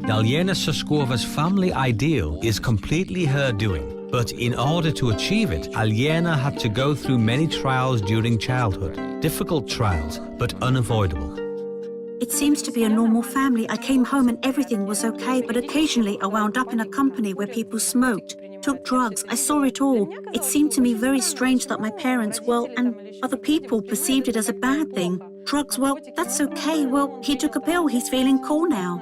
Dalyana Soskova's family ideal is completely her doing, but in order to achieve it, Alyena had to go through many trials during childhood. Difficult trials, but unavoidable. It seems to be a normal family. I came home and everything was okay, but occasionally I wound up in a company where people smoked, took drugs. I saw it all. It seemed to me very strange that my parents, and other people perceived it as a bad thing. Drugs, that's okay. He took a pill. He's feeling cool now.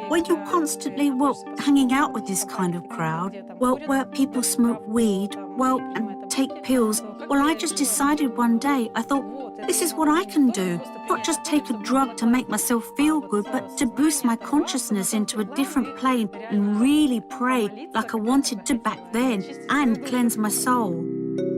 When you're constantly, hanging out with this kind of crowd, where people smoke weed, and take pills, I just decided one day, I thought, this is what I can do. Not just take a drug to make myself feel good, but to boost my consciousness into a different plane and really pray like I wanted to back then and cleanse my soul.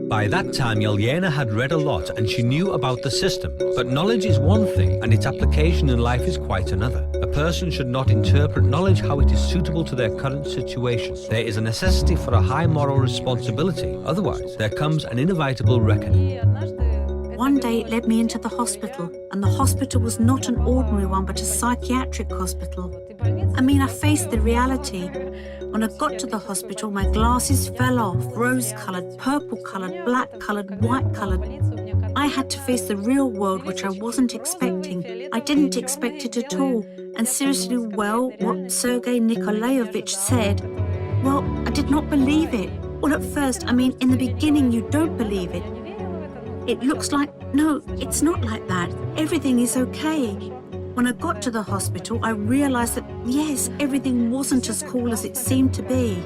By that time, Yelena had read a lot and she knew about the system. But knowledge is one thing and its application in life is quite another. A person should not interpret knowledge how it is suitable to their current situation. There is a necessity for a high moral responsibility. Otherwise, there comes an inevitable reckoning. One day it led me into the hospital, and the hospital was not an ordinary one, but a psychiatric hospital. I faced the reality. When I got to the hospital, my glasses fell off, rose-coloured, purple-coloured, black-coloured, white-coloured. I had to face the real world, which I wasn't expecting. I didn't expect it at all. And seriously, what Sergey Nikolayevich said, I did not believe it. At first, in the beginning, you don't believe it. It looks like, no, it's not like that. Everything is okay. When I got to the hospital, I realized that, yes, everything wasn't as cool as it seemed to be.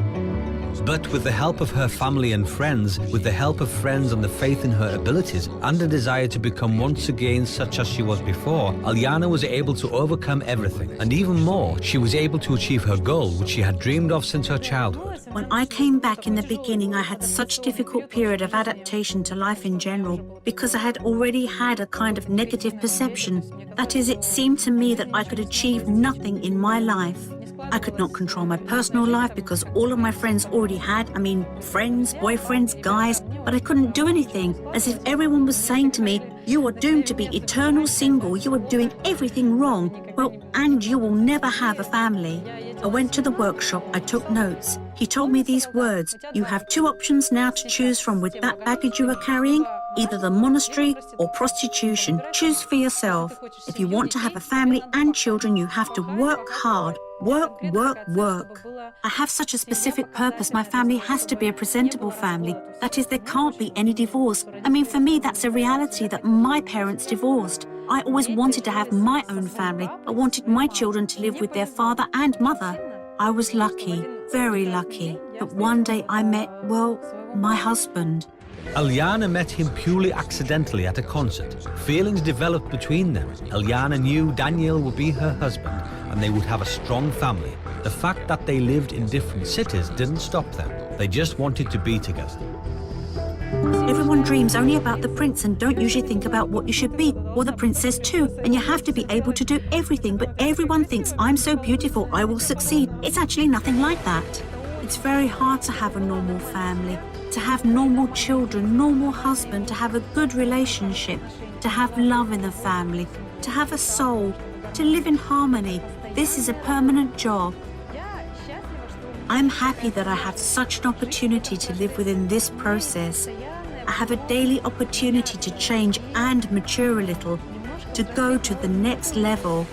But with the help of her family and friends, with the help of friends and the faith in her abilities, and a desire to become once again such as she was before, Alyana was able to overcome everything. And even more, she was able to achieve her goal, which she had dreamed of since her childhood. When I came back in the beginning, I had such a difficult period of adaptation to life in general, because I had already had a kind of negative perception. That is, it seemed to me that I could achieve nothing in my life. I could not control my personal life because all of my friends already had, friends, boyfriends, guys, but I couldn't do anything, as if everyone was saying to me, you are doomed to be eternal single, you are doing everything wrong, and you will never have a family. I went to the workshop, I took notes. He told me these words, you have two options now to choose from with that baggage you are carrying, either the monastery or prostitution. Choose for yourself. If you want to have a family and children, you have to work hard. Work, work, work. I have such a specific purpose. My family has to be a presentable family. That is, there can't be any divorce. For me, that's a reality that my parents divorced. I always wanted to have my own family. I wanted my children to live with their father and mother. I was lucky, very lucky. But one day I met, my husband. Alyana met him purely accidentally at a concert. Feelings developed between them. Alyana knew Daniel would be her husband and they would have a strong family. The fact that they lived in different cities didn't stop them. They just wanted to be together. Everyone dreams only about the prince and don't usually think about what you should be, or the princess too, and you have to be able to do everything, but everyone thinks, I'm so beautiful, I will succeed. It's actually nothing like that. It's very hard to have a normal family, to have normal children, normal husband, to have a good relationship, to have love in the family, to have a soul, to live in harmony. This is a permanent job. I'm happy that I have such an opportunity to live within this process. I have a daily opportunity to change and mature a little, to go to the next level.